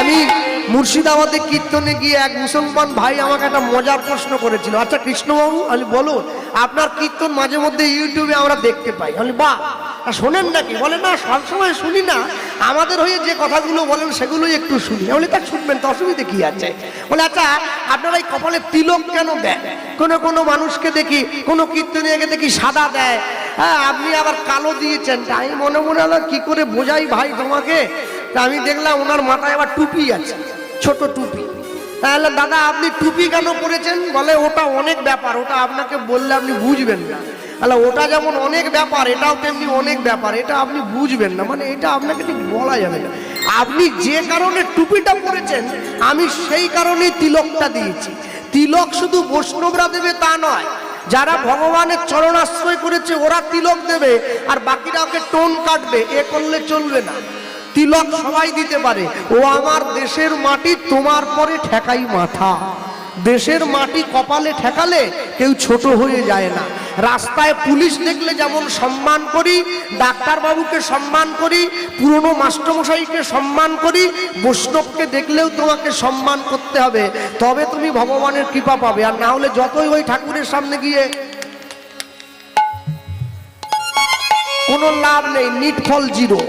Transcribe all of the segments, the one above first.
আমি মুর্শিদাবাদে কীর্তনে গিয়ে এক মুসলমান ভাই আমাকে একটা মজার প্রশ্ন করেছিল, আচ্ছা কৃষ্ণবাবু আমি বলুন আপনার কীর্তন মাঝে মধ্যে ইউটিউবে আমরা দেখতে পাই, আমি বাহ শোনেন নাকি? বলে না সবসময় শুনি না, আমাদের হয়ে যে কথাগুলো বলেন সেগুলোই একটু শুনি। বলে তা শুনবেন তো, অসুবিধে কি আছে? বলে আচ্ছা আপনারা এই কপালে তিলক কেন দেন? কোনো মানুষকে দেখি, কোনো কীর্তনীয়কে দেখি সাদা দেয়, হ্যাঁ আপনি আবার কালো দিয়েছেন। তাই মনে মনে হলো কি করে বোঝাই ভাই তোমাকে। তা আমি দেখলাম ওনার মাথায় আবার টুপি আছে, ছোট টুপি। তাহলে দাদা আপনি টুপি কেন পরেছেন? বলে ওটা অনেক ব্যাপার, ওটা আপনাকে বললে আপনি বুঝবেন না। তাহলে ওটা যেমন অনেক ব্যাপার, এটাও তেমনি অনেক ব্যাপার, এটা আপনি বুঝবেন না, মানে এটা আপনাকে ঠিক বলা যাবে না। আপনি যে কারণে টুপিটা পরেছেন আমি সেই কারণেই তিলকটা দিয়েছি। তিলক শুধু বৈষ্ণবরা দেবে তা নয়, যারা ভগবানের চরণাশ্রয় করেছে ওরা তিলক দেবে, আর বাকিরা ওকে টোন কাটবে, এ করলে চলবে না। তিলক সবাই দিতে পারে। ও আমার দেশের মাটি তোমার পরে ঠেকাই মাথা। দেশের মাটি কপালে ঠেকালে কেউ ছোট হয়ে যায় না। রাস্তায় পুলিশ দেখলে যেমন সম্মান করি, ডাক্তার বাবুকে সম্মান করি, পুরনো মাস্টারমশাইকে সম্মান করি, বৈষ্ণবকে দেখলেও তোমাকে সম্মান করতে হবে, তবে তুমি ভগবানের কৃপা পাবে। আর না হলে যতই ওই ঠাকুরের সামনে গিয়ে কোনো লাভ নেই, নিট ফল জিরো।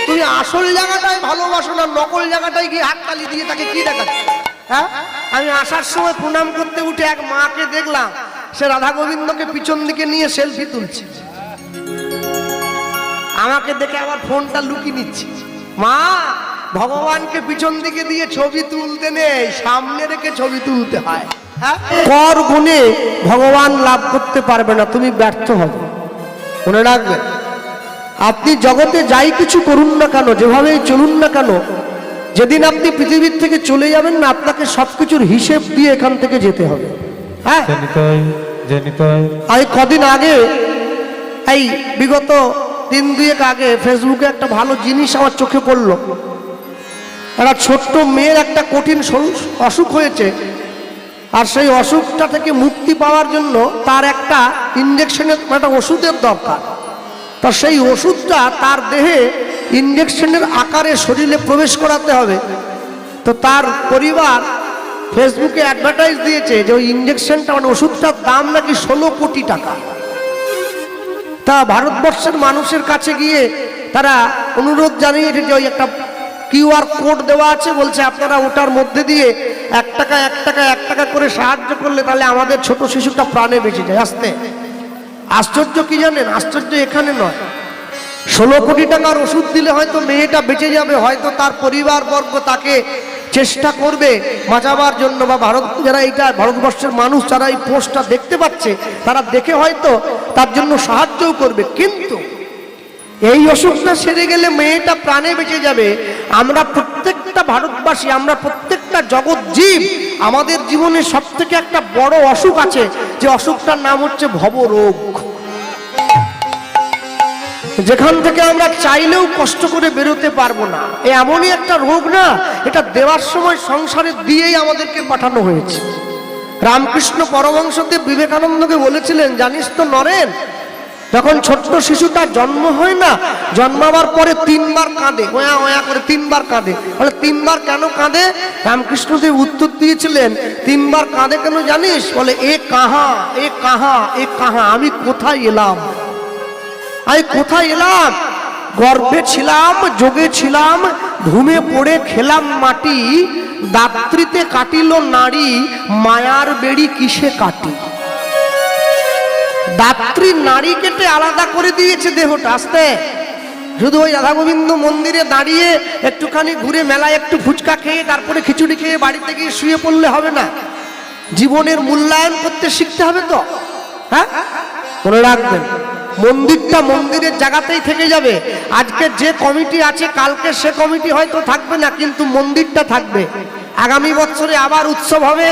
তুমি আসল জায়গাটায় ভালোবাসো না, নকল জায়গাটায় গিয়ে হাততালি দিয়ে তাকে কি দেখাচ্ছে? হ্যাঁ, আমি আসার সময় প্রণাম করতে উঠে এক মাকে দেখলাম, সে রাধা গোবিন্দকে পিছন দিকে নিয়ে সেলফি তুলছে। আমাকে দেখে আবার ফোনটা লুকিয়ে নিচ্ছে। মা, ভগবানকে পিছন দিকে দিয়ে ছবি তুলতে নেই, সামনে রেখে ছবি তুলতে হয়। হ্যাঁ, কর গুণে ভগবান লাভ করতে পারবে না, তুমি ব্যর্থ হবে। মনে রাখবেন, আপনি জগতে যাই কিছু করুন না কেন, যেভাবেই চলুন না কেন, যেদিন আপনি পৃথিবীর থেকে চলে যাবেন না, আপনাকে সবকিছুর হিসেব দিয়ে এখান থেকে যেতে হবে। হ্যাঁ, আমি কদিন আগে, এই বিগত দিন দুয়েক আগে ফেসবুকে একটা ভালো জিনিস আমার চোখে পড়লো। একটা ছোট্ট মেয়ের একটা কঠিন অসুখ হয়েছে, আর সেই অসুখটা থেকে মুক্তি পাওয়ার জন্য তার একটা ইঞ্জেকশনের, একটা ওষুধের দরকার। তা সেই ওষুধটা তার দেহে ইঞ্জেকশনের আকারে শরীরে প্রবেশ করাতে হবে। তো তার পরিবার ফেসবুকে অ্যাডভার্টাইজ দিয়েছে যে ওই ইঞ্জেকশনটা, মানে ওষুধটার দাম নাকি 16 কোটি টাকা। তা ভারতবর্ষের মানুষের কাছে গিয়ে তারা অনুরোধ জানিয়েছে যে ওই একটা QR কোড দেওয়া আছে, বলছে আপনারা ওটার মধ্যে দিয়ে 1 টাকা 1 টাকা 1 টাকা করে সাহায্য করলে তাহলে আমাদের ছোট শিশুটা প্রাণে বেঁচে যায়। আসতে আশ্চর্য কি জানেন? আশ্চর্য এখানে নয়, 16 কোটি টাকার ওষুধ দিলে হয়তো মেয়েটা বেঁচে যাবে, হয়তো তার পরিবারবর্গ তাকে চেষ্টা করবে বাঁচাবার জন্য, বা যারা এইটা ভারতবর্ষের মানুষ যারা এই পোস্টটা দেখতে পাচ্ছে তারা দেখে হয়তো তার জন্য সাহায্যও করবে। কিন্তু এই অসুখটা সেরে গেলে মেয়েটা প্রাণে বেঁচে যাবে। আমরা প্রত্যেকটা ভারতবাসী, আমরা প্রত্যেকটা জগৎ জীব, আমাদের জীবনে সব থেকে একটা বড় অসুখ আছে, যে অসুখটার নাম হচ্ছে ভবরোগ। যেখান থেকে আমরা চাইলেও কষ্ট করে বেরোতে পারবো না। এমনই একটা রোগ না, এটা দেওয়ার সময় সংসারে দিয়েই আমাদেরকে পাঠানো হয়েছে। রামকৃষ্ণ পরমহংসদেব বিবেকানন্দকে বলেছিলেন, জানিস তো নরেন, যখন ছোট্ট শিশুটার জন্ম হয় না, জন্মাবার পরে 3 বার কাঁদে, ওয়া ওয়া করে 3 বার কাঁদে। বলে 3 বার কেন কাঁদে? রামকৃষ্ণদেব উত্তর দিয়েছিলেন, 3 বার কাঁদে কেন জানিস? বলে এ কাহা, এ কাহা, এ কাহা, আমি কোথায় এলাম, আমি কোথায় এলাম? গর্ভে ছিলাম, যোগে ছিলাম, ঘুমে পড়ে খেলাম মাটি, দাত্রীতে কাটিল নারী, মায়ার বেড়ি কিসে কাটি। দাত্রী নারী কেটে আলাদা করে দিয়েছে দেহটা। আসতে শুধু ওই রাধা গোবিন্দ মন্দিরে দাঁড়িয়ে একটুখানি ঘুরে মেলায় একটু ফুচকা খেয়ে তারপরে খিচুড়ি খেয়ে বাড়িতে গিয়ে শুয়ে পড়লে হবে না, জীবনের মূল্যায়ন করতে শিখতে হবে। তো হ্যাঁ, মনে রাখবেন, মন্দিরটা মন্দিরের জায়গাতেই থেকে যাবে। আজকে যে কমিটি আছে কালকে সে কমিটি হয়তো থাকবে না, কিন্তু মন্দিরটা থাকবে। আগামী বছরে আবার উৎসব হবে,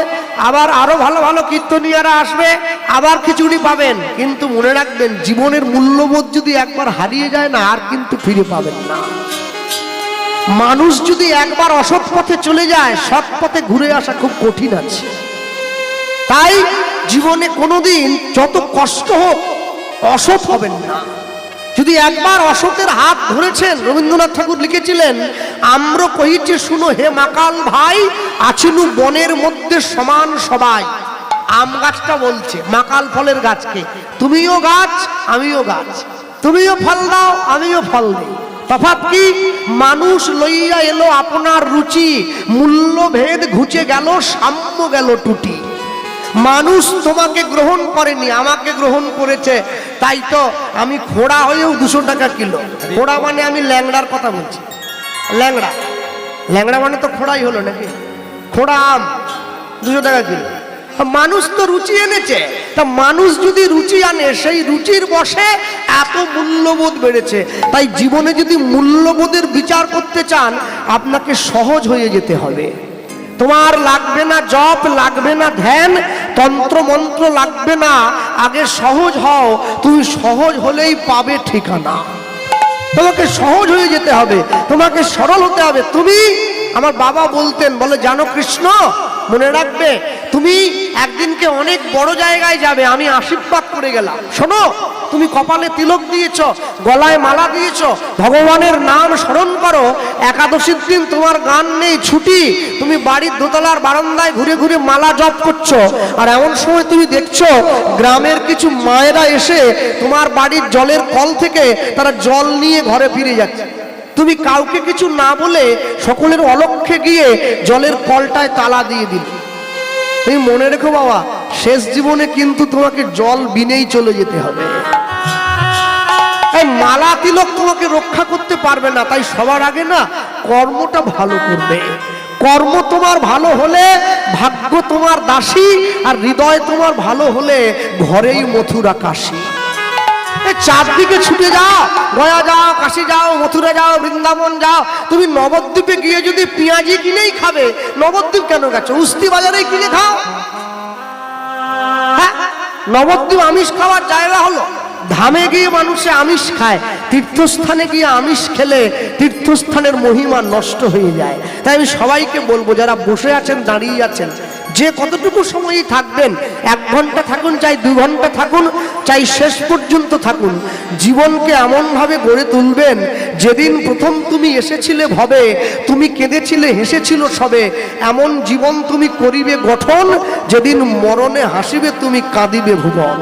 আবার আরো ভালো ভালো কীর্তনীয়রা আসবে, আবার খিচুড়ি পাবেন। কিন্তু মনে রাখবেন, জীবনের মূল্যবোধ যদি একবার হারিয়ে যায় না, আর কিন্তু ফিরে পাবেন না। মানুষ যদি একবার অসৎ পথে চলে যায়, সৎ পথে ঘুরে আসা খুব কঠিন আছে। তাই জীবনে কোনোদিন যত কষ্ট হোক অসৎ হবেন না। যদি একবার অসতের হাত ধরেছেন, রবীন্দ্রনাথ ঠাকুর লিখেছিলেন, আম্র কহিছে শুনো হে মাকাল ভাই, আছিনু বনের মধ্যে সমান সবাই। আম গাছটা বলছে মাকাল ফলের গাছকে, তুমিও গাছ আমিও গাছ, তুমিও ফল দাও আমিও ফল দিই। তফাৎ কি? মানুষ লইয়া এলো আপনার রুচি, মূল্যভেদ ঘুচে গেল, সাম্য গেল টুটি। মানুষ তোমাকে গ্রহণ করেনি, আমাকে গ্রহণ করেছে। তাই তো আমি খোড়া হয়েও 200 টাকা কিলো। খোড়া মানে আমি ল্যাংড়ার কথা বলছি, ল্যাংড়া, ল্যাংড়া মানে তো খোড়াই হলো নাকি? খোড়া আম 200 টাকা কিলো। মানুষ তো রুচি এনেছে, তা মানুষ যদি রুচি আনে, সেই রুচির বশে এত মূল্যবোধ বেড়েছে। তাই জীবনে যদি মূল্যবোধের বিচার করতে চান, আপনাকে সহজ হয়ে যেতে হবে। তোমার লাগবে না জপ, লাগবে না ধ্যান, তন্ত্র মন্ত্র লাগবে না, আগে সহজ হও। তুমি সহজ হলেই পাবে ঠিকানা। তোমাকে সহজ হয়ে যেতে হবে, তোমাকে সরল হতে হবে। তুমি, আমার বাবা বলতেন, বলে জানো কৃষ্ণ, মনে রাখবে তুমি একদিনকে অনেক বড় জায়গায় যাবে, আমি আশীর্বাদ করে গেলাম। শোনো, তুমি কপালে তিলক দিয়েছ, গলায় মালা দিয়েছ, ভগবানের নাম স্মরণ করো, একাদশীর দিন তোমার গান নেই, ছুটি, তুমি বাড়ির দোতলার বারান্দায় ঘুরে ঘুরে মালা জপ করছো। আর এমন সময় তুমি দেখছো গ্রামের কিছু মায়েরা এসে তোমার বাড়ির জলের কল থেকে তারা জল নিয়ে ঘরে ফিরে যাচ্ছে। তুমি কাউকে কিছু না বলে সকলের অলক্ষ্যে গিয়ে জলের কলটায় তালা দিয়ে দিলে। তুমি মনে রেখো বাবা, শেষ জীবনে কিন্তু তোমাকে জল বিনেই চলে যেতে হবে। এই মালা তিলক তোমাকে রক্ষা করতে পারবে না। তাই সবার আগে না কর্মটা ভালো করবে। কর্ম তোমার ভালো হলে ভাগ্য তোমার দাসী, আর হৃদয় তোমার ভালো হলে ঘরেই মথুরা কাশী। চারদিকে ছুটে যাও, গয়া যাও, কাশী যাও, মথুরা যাও, বৃন্দাবন যাও। তুমি নবদ্বীপে গিয়ে যদি পেঁয়াজি কিনেই খাবে, নবদ্বীপ কেন গেছো? উস্তি বাজারেই কিনে খাও। হ্যাঁ, নবদ্বীপ আমিষ খাওয়ার জায়গা হলো। ধামে গিয়ে মানুষে আমিষ খায়, তীর্থস্থানে গিয়ে আমিষ খেলে তীর্থস্থানের মহিমা নষ্ট হয়ে যায়। তাই আমি সবাইকে বলবো, যারা বসে আছেন, দাঁড়িয়ে আছেন, যে কতটুকু সময়ই থাকবেন, 1 ঘন্টা থাকুন, চাই 2 ঘন্টা থাকুন, চাই শেষ পর্যন্ত থাকুন, জীবনকে এমনভাবে গড়ে তুলবেন, যেদিন প্রথম তুমি এসেছিলে ভবে, তুমি কেঁদেছিলে হেসেছিল সবে, এমন জীবন তুমি করিবে গঠন, যেদিন মরণে হাসিবে তুমি কাঁদিবে ভুবন।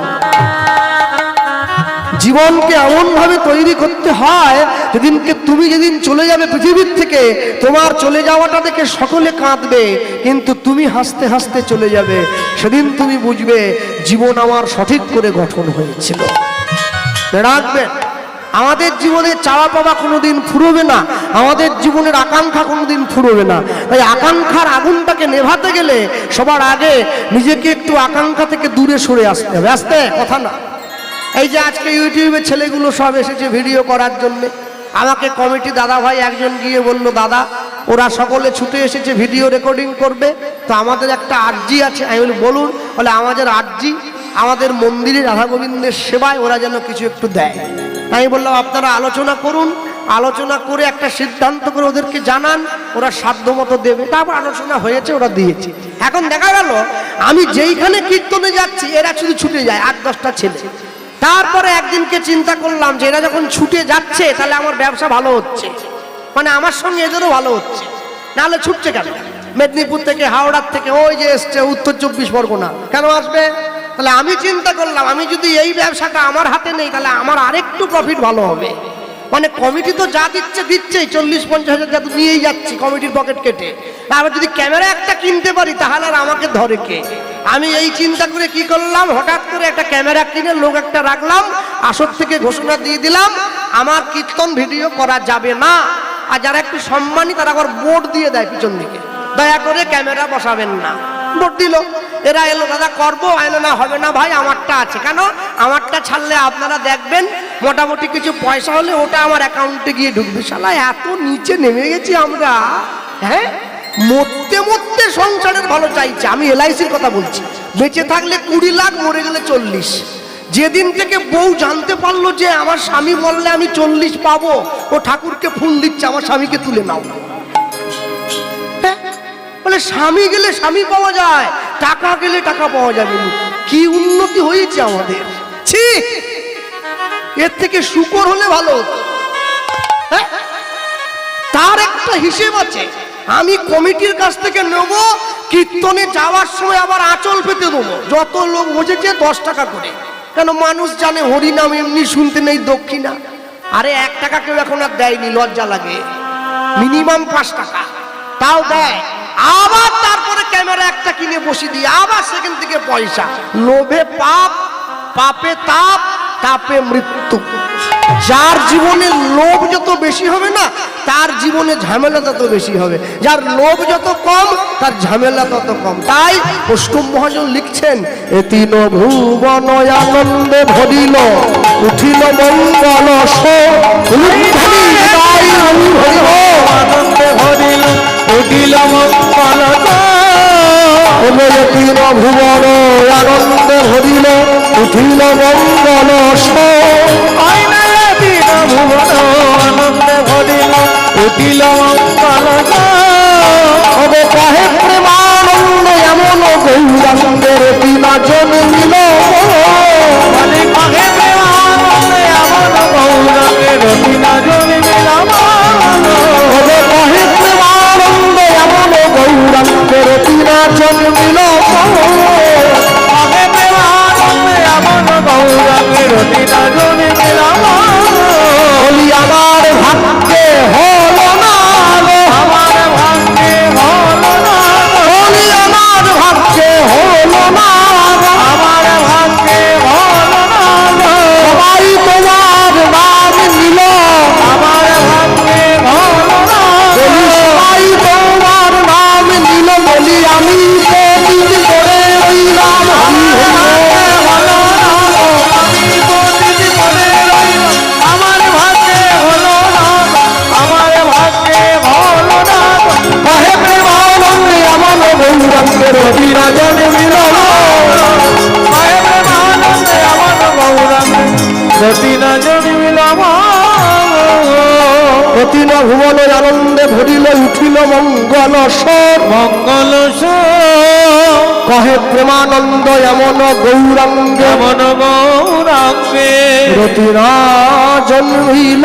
জীবনকে এমন ভাবে তৈরি করতে হয়, যেদিন চলে যাবে পৃথিবীর থেকে, তোমার চলে যাওয়াটা দেখে সকলে কাঁদবে, কিন্তু তুমি হাসতে হাসতে চলে যাবে। সেদিন তুমি বুঝবে জীবন আমার সঠিক করে গঠন হয়েছিল। রাখবেন, আমাদের জীবনে চাওয়া পাওয়া কোনোদিন ফুরোবে না, আমাদের জীবনের আকাঙ্ক্ষা কোনোদিন ফুরোবে না। তাই আকাঙ্ক্ষার আগুনটাকে নেভাতে গেলে সবার আগে নিজেকে একটু আকাঙ্ক্ষা থেকে দূরে সরে আসতে হবে। আসতে কথা না। এই যে আজকে ইউটিউবে ছেলেগুলো সব এসেছে ভিডিও করার জন্য, আমাকে কমিটি দাদা ভাই একজন গিয়ে বলল, দাদা ওরা সকলে ছুটে এসেছে ভিডিও রেকর্ডিং করবে, তো আমাদের একটা আর্জি আছে। আমি বলি বলুন। বলে আমাদের আর্জি, আমাদের মন্দিরে রাধা গোবিন্দের সেবায় ওরা যেন কিছু একটু দেয়। আমি বললাম আপনারা আলোচনা করুন, আলোচনা করে একটা সিদ্ধান্ত করে ওদেরকে জানান, ওরা সাধ্য মতো দেবে। তারপর আলোচনা হয়েছে, ওরা দিয়েছে। এখন দেখা গেল আমি যেইখানে কীর্তনে যাচ্ছি, এরা শুধু ছুটে যায় 8-10টা ছেলে। তারপরে একদিনকে চিন্তা করলাম যে এরা যখন ছুটে যাচ্ছে, তাহলে আমার ব্যবসা ভালো হচ্ছে, মানে আমার সঙ্গে এদেরও ভালো হচ্ছে, নাহলে ছুটছে কেন? মেদিনীপুর থেকে, হাওড়ার থেকে, ওই যে এসছে উত্তর 24 পরগনা, কেন আসবে? তাহলে আমি চিন্তা করলাম, আমি যদি এই ব্যবসাটা আমার হাতে নেই, তাহলে আমার আরেকটু প্রফিট ভালো হবে। মানে কমিটি তো যা দিচ্ছে দিচ্ছেই, 40-50 হাজার যা নিয়েই যাচ্ছি কমিটির পকেট কেটে। আবার যদি ক্যামেরা একটা কিনতে পারি, তাহলে আর আমাকে ধরে কে? আমি এই চিন্তা করে কি করলাম, হঠাৎ করে একটা ক্যামেরা কিনে লোক একটা রাখলাম, আসর থেকে ঘোষণা দিয়ে দিলাম আমার কীর্তন ভিডিও করা যাবে না। আর যারা একটু সম্মানী তারা আবার বোর্ড দিয়ে দেয় পিছন দিকে, দয়া করে ক্যামেরা বসাবেন না। বোর্ড দিল, এরা এলো, দাদা করবো, এলো না, হবে না ভাই, আমারটা আছে। কেন? আমারটা ছাড়লে আপনারা দেখবেন মোটামুটি কিছু পয়সা হলে ওটা আমার অ্যাকাউন্টে গিয়ে ঢুকবে। শালা এত নিচে নেমে গেছি আমরা। হ্যাঁ, মরতে মরতে সংসারের ভালো চাইছে। আমি LICর কথা বলছি, বেঁচে থাকলে 20 লাখ, মরে গেলে 40। যেদিন থেকে বউ জানতে পারলো যে আমার স্বামী বললে আমি 40 পাবো, ও ঠাকুরকে ফুল দিচ্ছে, আমার স্বামীকে তুলে নাও। বলে স্বামী গেলে স্বামী পাওয়া যায়, টাকা গেলে টাকা পাওয়া যাবে। কি উন্নতি হয়েছে আমাদের! ছি, এর থেকে শুকর হলে ভালো হতো। হ্যাঁ? তার একটা হিসেব আছে, আমি কমিটির কাছ থেকে নেব, কীর্তনে যাওয়ার সময় আবার আঁচল পেতে দেবো। যত লোক বসেছে 10 টাকা করে, কেন মানুষ জানে হরিনাম এমনি শুনতে নেই দক্ষিণা। আরে 1 টাকা কেউ এখন আর দেয়নি, লজ্জা লাগে। মিনিমাম 5 টাকা তাও দেয়। আবার তারপরে ক্যামেরা একটা কিনে বসিয়ে দিয়ে আবার সেখান থেকে পয়সা। লোভে পাপ, পাপে তাপ, তাপে মৃত্যু। যার জীবনে লোভ যত বেশি হবে না, তার জীবনে ঝামেলা তত বেশি হবে। যার লোভ যত কম, তার ঝামেলা তত কম। তাই অষ্টম মহাজন লিখছেন, এ তিন ভুবন আনন্দে ভরিল, উঠিল মঙ্গল আনন্দে ভরিল, উঠিল মঙ্গল। তিন ভুবন আনন্দে ভরিল, উঠিল মঙ্গল। ভুবন আনন্দে ভরিল, উঠিল মঙ্গল। হবে কাহে প্রেমানন্দ এমন গৌরাঙ্গের বিনা জন্মিল। মানে কাহে প্রেমানন্দ এমন গৌরাঙ্গের বিনা জন্মিল। হবে কাহে প্রেমানন্দ এমন গৌরাঙ্গের বিনা জন্মিল। কাহে প্রেমানন্দ এমন গৌরাঙ্গের বিনা জন্মিল। আমার ভাগ্যে হলো না, আমার ভাগ্যে হলো না, আমার ভাগ্যে হলো না, আমার ভাগ্যে হলো না। সবাই তোমার নাম নিল, আমার ভাগ্যে হলো না। সবাই তোমার নাম নিল, বলি আমি তো করে রইলাম। আমি হলো না, আমি তো করে রইলাম। আমার ভাগ্যে হলো না, আমার ভাগ্যে হলো না। কাহে প্রেমানন্দে এমন গৌরাঙ্গের বিনা জন্মিল। কাহে প্রেমানন্দে এমন গৌরাঙ্গের বিনা জন্মিল। অতিন ভুবন আনন্দে ভরিল, উঠিল মঙ্গল স্বর। মঙ্গল স্বর কহে প্রেমানন্দ এমন গৌরাঙ্গে, এমন গৌরাঙ্গে রতিনা জন্মিল।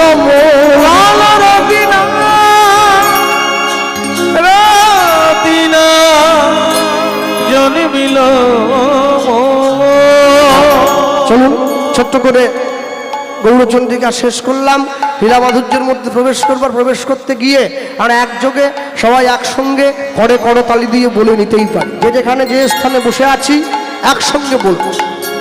রতিনা রতিনা জন্মিল। চলুন ছোট্ট করে গৌরচন্দ্রিকা শেষ করলাম। লীলা মাধুর্যের মধ্যে প্রবেশ করতে গিয়ে আর একযোগে সবাই একসঙ্গে করে করতালি দিয়ে বলে নিতেই পারি, যে যেখানে যে স্থানে বসে আছি একসঙ্গে বলবো।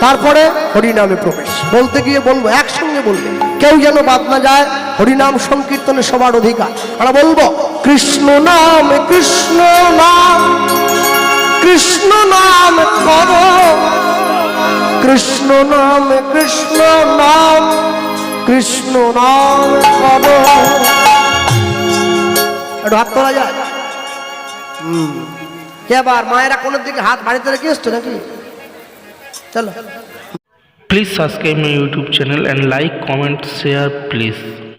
তারপরে হরিনামে প্রবেশ। বলতে গিয়ে বলবো, একসঙ্গে বলবে, কেউ যেন বাদ না যায়। হরিনাম সংকীর্তনে সবার অধিকার। আমরা বলবো, কৃষ্ণ নাম কৃষ্ণ নাম, কৃষ্ণ নাম করো, কৃষ্ণ নাম কৃষ্ণ নাম, কৃষ্ণ নাম করো। একটু হাত তোলা যায়? এবার মায়েরা কোনের দিকে হাত বাড়িতে রেখে এসছো নাকি? চলো। Please subscribe my YouTube channel and like, comment, share please.